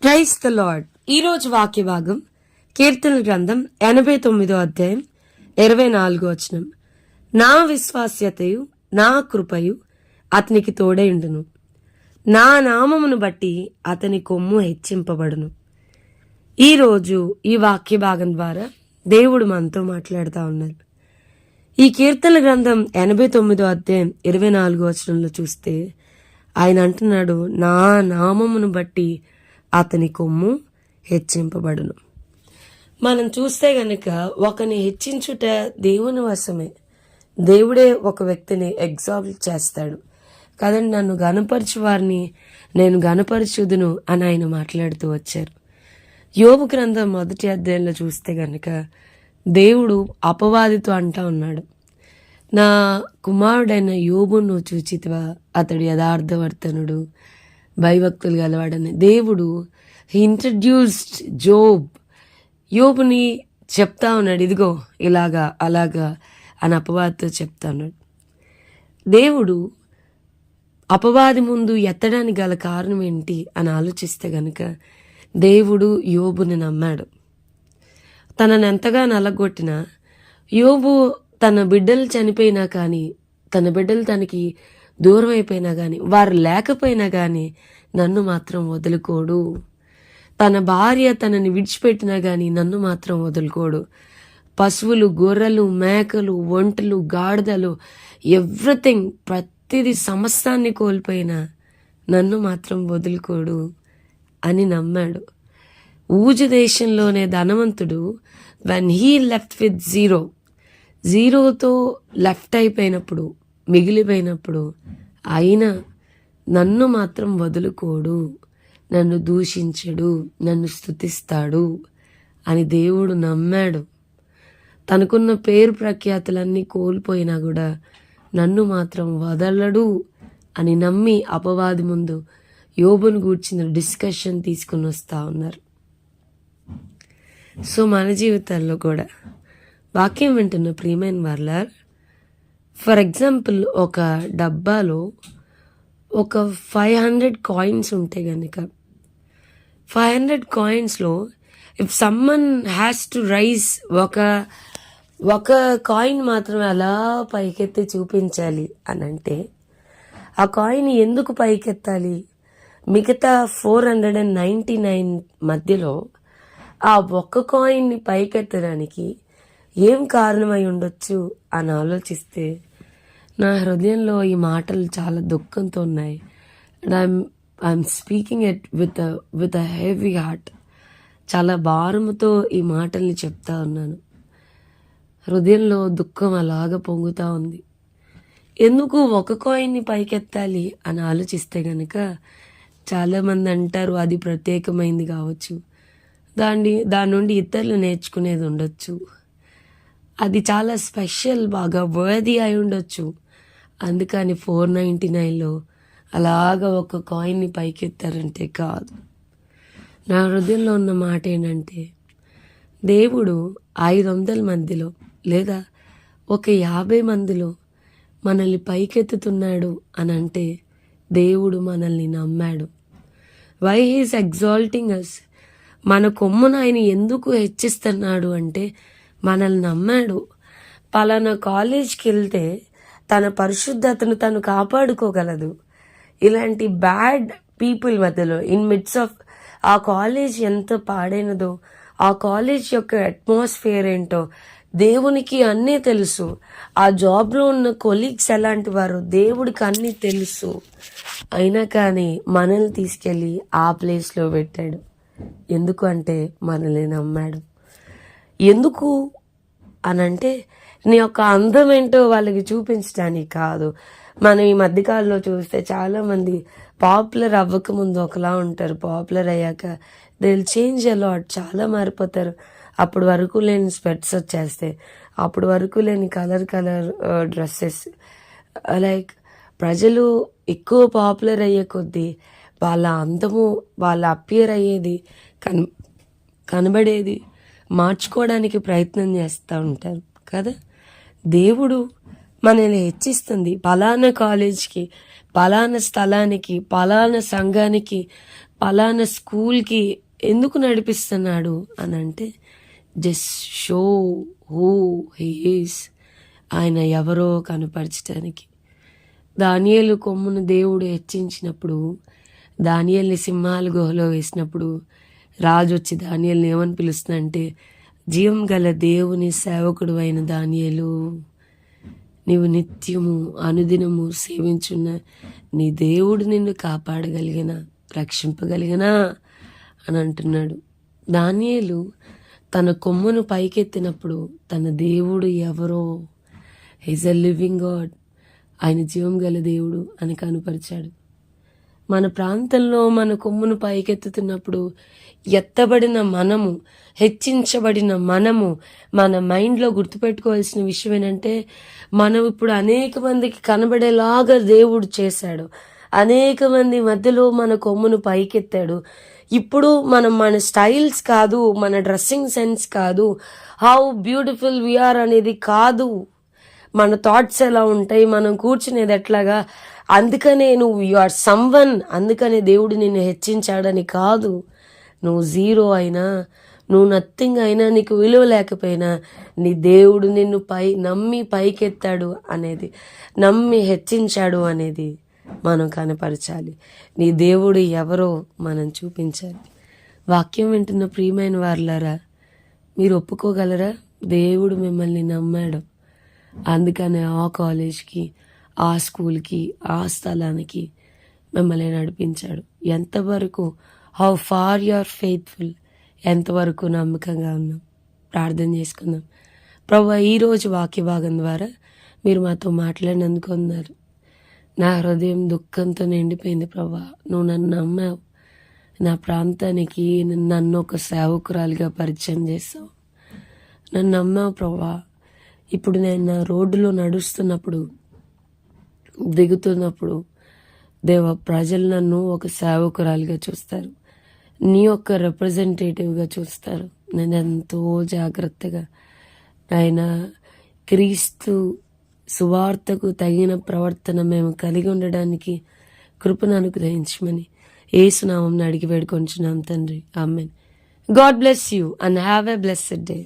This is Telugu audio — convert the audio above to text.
Praise the lord. ఈరోజు వాక్య భాగం కీర్తనల గ్రంథం 89వ అధ్యాయం 24వ వచనం. నా విశ్వాస్యతయు నా కృపయు అతనికి తోడైండును, నా నామమును బట్టి అతని కొమ్ము హెచ్చింపబడును. ఈరోజు ఈ వాక్య భాగం ద్వారా దేవుడు మనతో మాట్లాడుతూ ఉన్నారు. ఈ కీర్తనల గ్రంథం 89వ అధ్యాయం 24వ వచనంలో చూస్తే ఆయన అంటున్నాడు, నా నామమును బట్టి అతని కొమ్ము హెచ్చింపబడును. మనం చూస్తే గనక ఒకని హెచ్చించుట దేవుని వశమే. దేవుడే ఒక వ్యక్తిని ఎగ్జాల్ట్ చేస్తాడు కదండి. నన్ను గనపరచు వారిని నేను గనపరచుదును అని ఆయన మాట్లాడుతూ వచ్చారు. యోబు గ్రంథం 1వ అధ్యాయంలో చూస్తే గనక దేవుడు అపవాదితో అంటా ఉన్నాడు, నా కుమారుడైన యోబును చూచితివా, అతడు యథార్థవర్తనుడు, భయభక్తులు గలవాడని. దేవుడు ఇంట్రడ్యూస్డ్ యోబుని చెప్తా ఉన్నాడు, ఇదిగో ఇలాగా అలాగా అని అపవాదితో చెప్తా ఉన్నాడు. దేవుడు అపవాది ముందు ఎత్తడానికి గల కారణం ఏంటి అని ఆలోచిస్తే గనక దేవుడు యోబుని నమ్మాడు. తనను ఎంతగా నలగొట్టినా, యోబు తన బిడ్డలు చనిపోయినా కానీ, తన బిడ్డలు తనకి దూరం అయిపోయినా కానీ, వారు లేకపోయినా కానీ నన్ను మాత్రం వదులుకోడు. తన భార్య తనని విడిచిపెట్టినా కానీ నన్ను మాత్రం వదులుకోడు. పశువులు, గొర్రెలు, మేకలు, ఒంటెలు, గాడిదలు, ఎవ్రీథింగ్, ప్రతిదీ సమస్తాన్ని కోల్పోయినా నన్ను మాత్రం వదులుకోడు అని నమ్మాడు. ఊజు దేశంలోనే ధనవంతుడు వెన్ హీ లెఫ్ట్ విత్ జీరోతో లెఫ్ట్ అయిపోయినప్పుడు, మిగిలిపోయినప్పుడు, అయినా నన్ను మాత్రం వదులుకోడు, నన్ను దూషించడు, నన్ను స్తుతిస్తాడు అని దేవుడు నమ్మాడు. తనకున్న పేరు ప్రఖ్యాతులన్నీ కోల్పోయినా కూడా నన్ను మాత్రం వదలడు అని నమ్మి అపవాది ముందు యోబును గూర్చిన డిస్కషన్ తీసుకుని వస్తూ ఉన్నారు. సో మన జీవితాల్లో కూడా వాక్యం వింటున్న ప్రియమైన వాళ్ళ, ఫర్ ఎగ్జాంపుల్ ఒక డబ్బాలో ఒక 500 కాయిన్స్ ఉంటే కనుక 500 కాయిన్స్లో if someone has to raise ఒక కాయిన్ మాత్రమే అలా పైకెత్తి చూపించాలి అని అంటే ఆ కాయిన్ ఎందుకు పైకెత్తాలి? మిగతా 499 మధ్యలో ఆ ఒక్క కాయిన్ని పైకెత్తడానికి ఏం కారణమై ఉండొచ్చు అని ఆలోచిస్తే నా హృదయంలో ఈ మాటలు చాలా దుఃఖంతో ఉన్నాయి. And I'm speaking it with a heavy heart. చాలా భారముతో ఈ మాటల్ని చెప్తా ఉన్నాను. హృదయంలో దుఃఖం అలాగ పొంగుతూ ఉంది. ఎందుకు ఒక కాయిన్ని పైకెత్తాలి అని ఆలోచిస్తే కనుక చాలామంది అంటారు అది ప్రత్యేకమైంది కావచ్చు, దాని నుండి ఇతరులు నేర్చుకునేది ఉండొచ్చు, అది చాలా స్పెషల్, బాగా వర్ది అయి ఉండొచ్చు, అందుకని 499లో అలాగ ఒక కాయిన్ని పైకెత్తారంటే కాదు. నా హృదయంలో ఉన్న మాట ఏంటంటే, దేవుడు 500 మందిలో లేదా ఒక 50 మందిలో మనల్ని పైకెత్తుతున్నాడు అని అంటే దేవుడు మనల్ని నమ్మాడు. వై హీస్ ఎగ్జాల్టింగ్ అస్, మన కొమ్మును ఆయన ఎందుకు హెచ్చిస్తున్నాడు అంటే మనల్ని నమ్మాడు. పలానా కాలేజ్కి వెళ్తే తన పరిశుద్ధతను తను కాపాడుకోగలదు. ఇలాంటి బ్యాడ్ పీపుల్ మధ్యలో ఇన్ మిడ్స్ ఆఫ్ ఆ కాలేజ్ ఎంత పాడైనదో, ఆ కాలేజ్ యొక్క అట్మాస్ఫియర్ ఏంటో దేవునికి అన్నీ తెలుసు. ఆ జాబ్లో ఉన్న కొలీగ్స్ ఎలాంటి వారు దేవుడికి అన్నీ తెలుసు. అయినా కానీ మనల్ని తీసుకెళ్ళి ఆ ప్లేస్లో పెట్టాడు. ఎందుకు అంటే మనల్ని నమ్మాడు. ఎందుకు అనంటే నీ యొక్క అందం ఏంటో వాళ్ళకి చూపించడానికి కాదు. మనం ఈ మధ్యకాలంలో చూస్తే చాలామంది పాపులర్ అవ్వకముందు ఒకలా ఉంటారు, పాపులర్ అయ్యాక దే విల్ చేంజ్ అలాట్, చాలా మారిపోతారు. అప్పుడు వరకు లేని స్పెట్స్ వచ్చేస్తాయి, అప్పుడు వరకు లేని కలర్ డ్రెస్సెస్. లైక్ ప్రజలు ఎక్కువ పాపులర్ అయ్యే కొద్దీ వాళ్ళ అందము, వాళ్ళ అపియర్ అయ్యేది, కనబడేది మార్చుకోవడానికి ప్రయత్నం చేస్తూ ఉంటారు కదా. దేవుడు మనల్ని హెచ్చిస్తుంది. పలానా కాలేజ్కి, పలానా స్థలానికి, పలానా సంఘానికి పలానా స్కూల్కి ఎందుకు నడిపిస్తున్నాడు అని అంటే just show who he is, ఆయన ఎవరో కనపరచడానికి. దానియేలు కొమ్మును దేవుడు హెచ్చించినప్పుడు, దానియేలుని సింహాల గుహలో వేసినప్పుడు రాజు వచ్చి దానియేలుని ఏమని పిలుస్తుందంటే, జీవం గల దేవుని సేవకుడు అయిన దానియేలు, నీవు నిత్యము అనుదినము సేవించున్న నీ దేవుడు నిన్ను కాపాడగలిగిన, రక్షింపగలిగినా అని అంటున్నాడు. దానియేలు తన కొమ్మును పైకెత్తినప్పుడు తన దేవుడు ఎవరో, ఈజ్ అ లివింగ్ గాడ్, ఆయన జీవం గల దేవుడు అని కనుపరిచాడు. మన ప్రాంతంలో మన కొమ్మును పైకెత్తుతున్నప్పుడు ఎత్తబడిన మనము, హెచ్చించబడిన మనము, మన మైండ్లో గుర్తుపెట్టుకోవాల్సిన విషయం ఏంటంటే, మనం ఇప్పుడు అనేక మందికి కనబడేలాగా దేవుడు చేశాడు. అనేక మంది మధ్యలో మన కొమ్మును పైకెత్తాడు. ఇప్పుడు మనం మన స్టైల్స్ కాదు, మన డ్రెస్సింగ్ సెన్స్ కాదు, హౌ బ్యూటిఫుల్ వీఆర్ అనేది కాదు, మన థాట్స్ ఎలా ఉంటాయి, మనం కూర్చునేది ఎట్లాగా, అందుకనే నువ్వు యు ఆర్ సమ్వన్, అందుకనే దేవుడు నిన్ను హెచ్చించాడని కాదు. నువ్వు జీరో అయినా, నువ్వు నథింగ్ అయినా, నీకు విలువ లేకపోయినా నీ దేవుడు నిన్ను నమ్మి పైకెత్తాడు అనేది, నమ్మి హెచ్చించాడు అనేది మనం కనపరచాలి. నీ దేవుడు ఎవరో మనం చూపించాలి. వాక్యం వింటున్న ప్రియమైన వారులారా, మీరు ఒప్పుకోగలరా? దేవుడు మిమ్మల్ని నమ్మాడు, అందుకనే ఆ కాలేజ్కి, ఆ స్కూల్కి, ఆ స్థలానికి మిమ్మల్ని నడిపించాడు. ఎంతవరకు, how far you are faithful, ఎంతవరకు నమ్మకంగా ఉన్నాం? ప్రార్థన చేసుకుందాం. ప్రభువా, ఈరోజు వాక్య భాగం ద్వారా మీరు మాతో మాట్లాడినందుకు ఉన్నారు. నా హృదయం దుఃఖంతో నిండిపోయింది ప్రభువా. నువ్వు నన్ను నమ్మావు, నా ప్రాంతానికి నన్ను ఒక సేవకురాలిగా పరిచయం చేసావు, నన్ను నమ్మావు ప్రభువా. ఇప్పుడు నేను నా రోడ్డులో నడుస్తున్నప్పుడు, దిగుతున్నప్పుడు దేవా, ప్రజలు నన్ను ఒక సేవకురాలిగా చూస్తారు, నీ యొక్క రిప్రజెంటేటివ్గా చూస్తారు. నేను ఎంతో జాగ్రత్తగా ఆయన క్రీస్తు సువార్తకు తగిన ప్రవర్తన మేము కలిగి ఉండడానికి కృపను అనుగ్రహించమని యేసు నామమున అడిగి వేడుకొంచున్నాం తండ్రి. ఆమేన్. God bless you and have a blessed day.